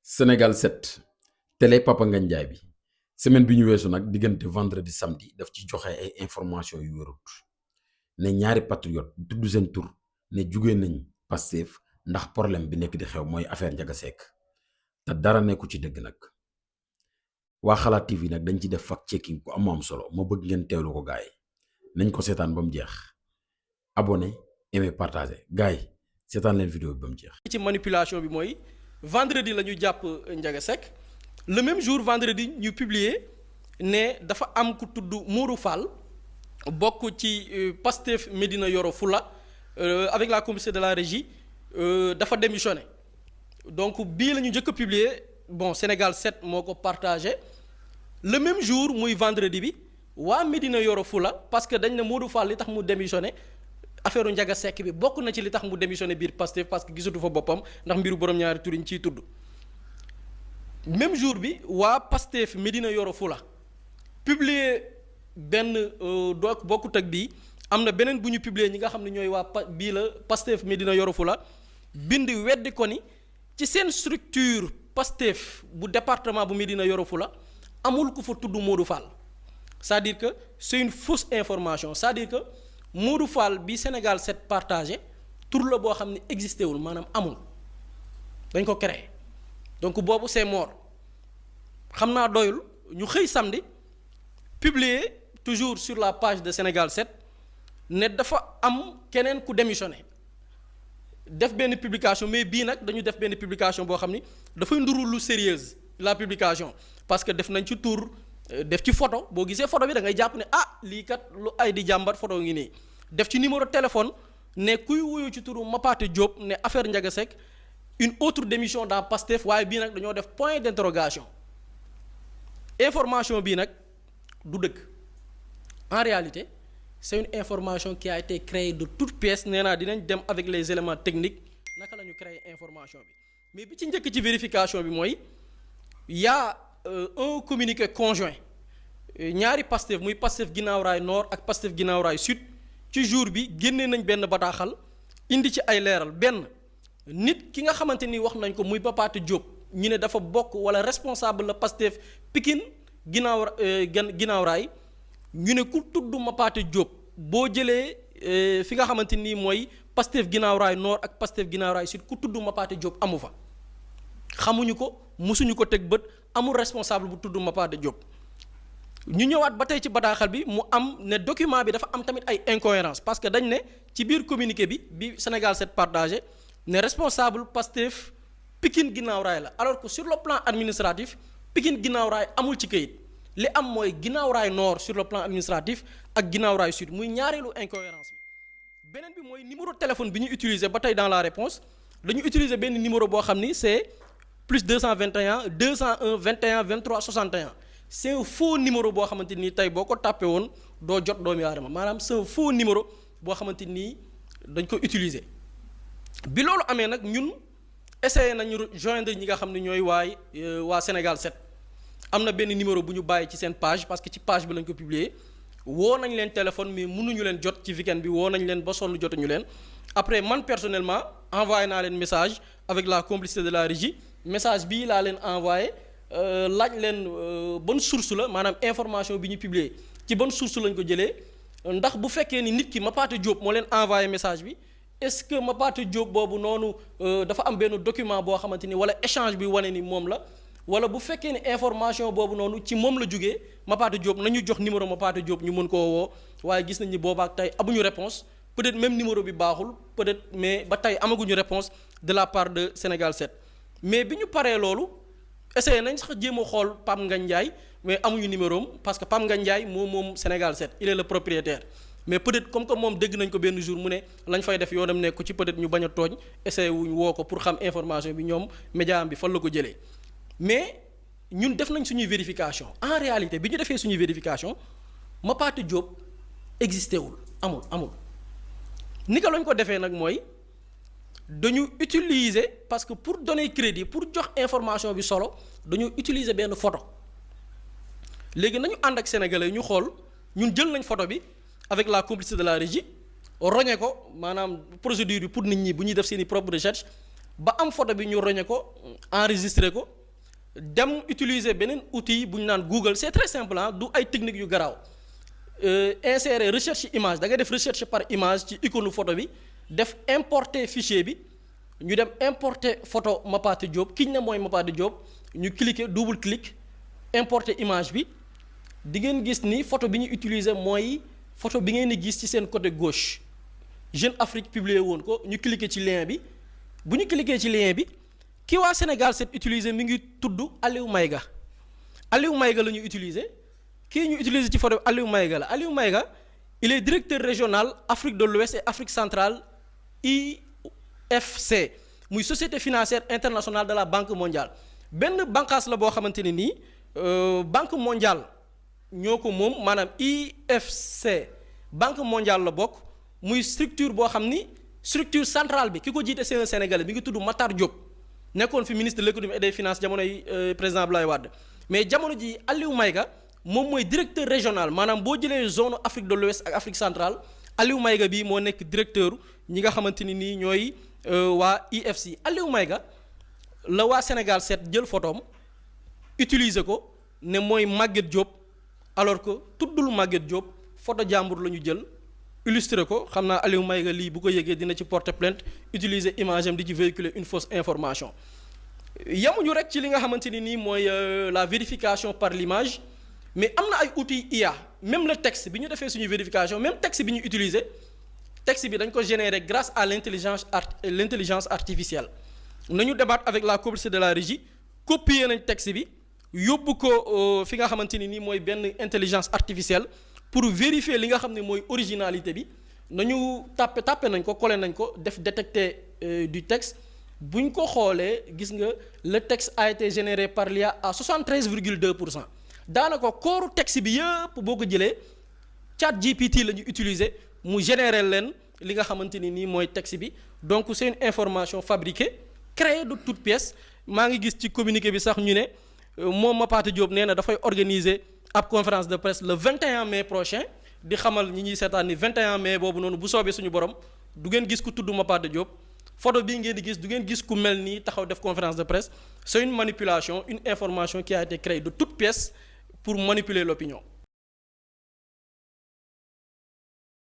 Sénégal 7 télé Papa Ngagne Ndiaye bi semaine bi ñu weesu nag diggante vendredi samedi daf ci joxe ay information yu wérut ne ñaari patriote tudd seen tur ne jugee nañ Pastef ndax problème bi nekk di xew mooy affaire Ndiaga Seck te dara nekku ci dëgg nag waa Xalaat TV nag dañ ci def fact checking bu am solo ma bëgg ngeen teewlu ko gaay nañ ko seetaan ba mu jeex abonné aimé partagé gaay seetaan leen vidéo bi ba mu jeex. ci manipulation bi mooy vendredi la ñu jàpp Ndiaga Seck le même jour vendredi ñu publier ne dafa am ku tudd Modou Fall bokk ci Pastef Médina Yoro Fula avec la complicité de la régie dafa démissionné donc bii la ñu njëkk a publier bon Sénégal 7 moo ko partagé le même jour muy vendredi bi waa Médina Yoro Fula parce que dañ ne Modou Fall li tax mu démissionné affaire u Ndiaga Seck bi bokk na ci li tax mu démissionné biir Pastef parce que gisatu fa boppam ndax mbiru borom ñaari tur yi ñu ciy tudd même jour bi waa Pastef Médina Yoro Fula publier benn doog bokkut ak bii am na beneen bu ñu publier ñi nga xam ne ñooy waa bii la Pastef Médina Yoro Fula bind weddi ko ni ci seen structure Pastef bu département bu Médina Yoro Fula amul ku fa tudd Modou Fall c'est-à-dire que c'est une fausse information c'est-à-dire que Modou Fall bi Sénégal 7 partagé tur la boo xam ne existé wul maanaam amul dañ ko créé donc boobu c'est mort xam naa doyul ñu xëy samedi publier toujours sur la page de Sénégal 7 ne dafa am keneen ku démissionné def benn publication mais bii nag dañu def benn publication boo xam ni dafay nduru lu sérieuse la publication parce que def nañ ci tur def ci photo boo gisee photo bi da ngay jàpp ne lii kat lu ay di jàmbat photo ngi nii def ci numéro téléphone ne kuy wuyu ci turu Mapaté Diop ne affaire Ndiaga Seck une autre démission dans Pastef waaye bii nag dañoo def point d'interrogation information bii nag du dëgg en réalité c'est une information qui a été créée de toutes pièces nee naa dinañ dem avec les éléments techniques naka la ñu créer information bi mais bi ci njëkk ci vérification bi mooy y a un communiqué conjoint ñaari Pastef muy Pastef Guinaw Rail Nord ak Pastef Guinaw Rail Sud ci jour bi génnee nañ benn bataaxal indi ci ay leeral benn nit ki nga xamante ni wax nañ ko muy Mapaté Diop ñu ne dafa bokk wala responsable la Pastef Pikine Guinaw Rail ñu ne ku tudd Mapaté Diop boo jëlee fi nga xamante ni mooy Pastef Guinaw Rail Nord ak Pastef Guinaw Rail Sud ku tudd Mapaté Diop amu fa xamuñu ko mosuñu ko teg bët amul responsable bu tudd Mapaté Diop ñu ñëwaat ba tey ci bataaxal bi mu am ne document bi dafa am tamit ay incohérence parce que dañ ne ci biir communiqué bi Sénégal 7 partagé ne responsable Pastef Pikine Guinaw Rail la alors que sur le plan administratif Pikine Guinaw Rail amul ci këyit li am mooy Guinaw Rail Nord sur le plan administratif ak Guinaw Rail Sud muy ñaareelu incohérence bi beneen bi mooy numéro téléphone bi ñu utiliser ba tey dans la réponse dañu utiliser benn numéro boo xam ni c'est plus 221 201 21 23 61 c'est un faux numéro boo xamante nii tey boo ko tàppee woon doo jot doomu aadama maanaam c'est un faux numéro boo xamante nii dañ ko utiliser bi loolu amee nag ñun essayé nañu joindre ñi nga xam ne ñooy waa Sénégal 7 am na benn numéro bu ñu bàyyi ci seen page parce que ci page bi lañ ko publier woo nañ leen téléphone mais mënuñu leen jot ci weekend bi woo nañ leen ba sonn jotuñu leen après man personnellement envoyé naa leen message avec la complicité de la régie message bii laa leen envoyé laaj leen bonne source la maanaam information bi ñu publier ci bonne source lañ ko jëlee ndax bu fekkee ni nit ki Mapaté Diop moo leen envoyé message bi est-ce que Mapaté Diop boobu noonu dafa am benn document boo xamante ni wala échange bi wane ni moom la wala bu fekkee ni information boobu noonu ci moom la jógee Mapaté Diop nañu jox numéro Mapaté Diop ñu mën koo woo waaye gis nañ ni boobaak tey amuñu réponse peut-être même numéro bi baaxul peut-être mais ba tey amaguñu réponse de la part de Sénégal 7 mais bi ñu paree loolu essayé nañ sax jéem a xool Pam Ngagne Ndiaye mais amuñu numéro am parce que Pam Ngagne Ndiaye moom Sénégal 7 il est le propriétaire mais peut-être comme que moom dégg nañ ko benn jour mu ne lañ fay def yoonam nekk ko ci peut-être ñu bañ a tooñ essayé wuñ woo ko pour xam information bi ñoom média bi fan la ko jëlee mais ñun def nañ suñuy vérification en réalité bi ñu defee suñuy vérification Mapaté Diop existé wul amul ni ko lañ ko defee nag mooy dañu utiliser parce que pour donner crédit pour jox information bi solo dañu utiliser benn photo léegi nañu ànd ak sénégalais ñu xool ñun jël nañ photo bi avec la complicité de la régie roñe ko maanaam procédure bi pour nit ñi bu ñuy def seeni propre recherche ba am photo bi ñu roñe ko enregistré ko dem utiliser beneen outil bu ñu naan Google c'est très simple du ay techniques yu garaaw insérer recherche image da ngay def recherche par image ci icône photo bi def importer fichier bi ñu dem importer photo Mapaté Diop kiñ ne mooy Mapaté Diop ñu cliquer double clic importer image bi di ngeen gis ni photo bi ñu utiliser mooy photo bi ngeen di gis ci seen côté gauche Jeune Afrique publié woon ko ñu cliquer ci lien bi bu ñu cliquer ci lien bi ki waa Sénégal set utiliser mi ngi tudd Aliou Maïga Aliou Maïga la ñu utiliser kii ñu utiliser ci photo Aliou Maïga la Aliou Maïga il est directeur régional Afrique de l'Ouest et Afrique centrale IFC muy société financière internationale de la Banque mondiale benn bànqaas la boo xamante ne nii Banque mondiale ñoo ko moom maanaam IFC Banque mondiale la bokk muy structure boo xam ni structure centrale bi ki ko jiite c'est un Sénégalais mi ngi tudd Matar Diop nekkoon fi ministre de l'économie et des finances jamonoy président Abdoulaye Wade mais jamono ji Aliou Maïga moom mooy directeur régional maanaam boo jëlee zone Afrique de l'Ouest ak Afrique centrale Aliou Maïga bii moo nekk directeur ñi nga xamante ni nii ñooy waa IFC Aliou Maïga la waa Sénégal seet jël photoom utiliser ko ne mooy Maguette Diop alors que tuddul Maguette Diop photo jàmbur la ñu jël illustré ko xam naa Aliou Maïga lii bu ko yëgee dina ci porter plainte utiliser image am di ci véhiculer une fausse information yamuñu rek ci li nga xamante ni nii mooy la vérification par l'image mais am na ay outils IA même le texte bi ñu defee suñu vérification même texte bi ñu utiliser texte bi dañ ko générer grâce à l'intelligence artificielle nañu débattre avec la complicité de la régie copier nañ texte bi yóbbu ko fi nga xamante ni nii mooy benn intelligence artificielle pour vérifier li nga xam ne mooy originalité bi nañu tàppe nañ ko collé nañ ko def détecter du texte bu ñu ko xoolee gis nga le texte a été généré par l'IA à 73,2% daanaka kooru texte bi yëpp boo ko jëlee ChatGPT la ñu utiliser mu générer leen li nga xamante ni nii mooy texte bi donc c'est une information fabriquée créée de toutes pièces maa ngi gis ci communiqué bi sax ñu ne moom Mapaté Diop nee na dafay organiser ab conférence de presse le 21 mai prochain di xamal ñi ñuy seetaan ni 21 mai boobu noonu bu soobee suñu borom du ngeen gis ku tudd Mapaté Diop photo bii ngeen di gis du ngeen gis ku mel nii taxaw def conférence de presse c'est une manipulation une information qui a été créée de toutes pièces pour manipuler l'opinion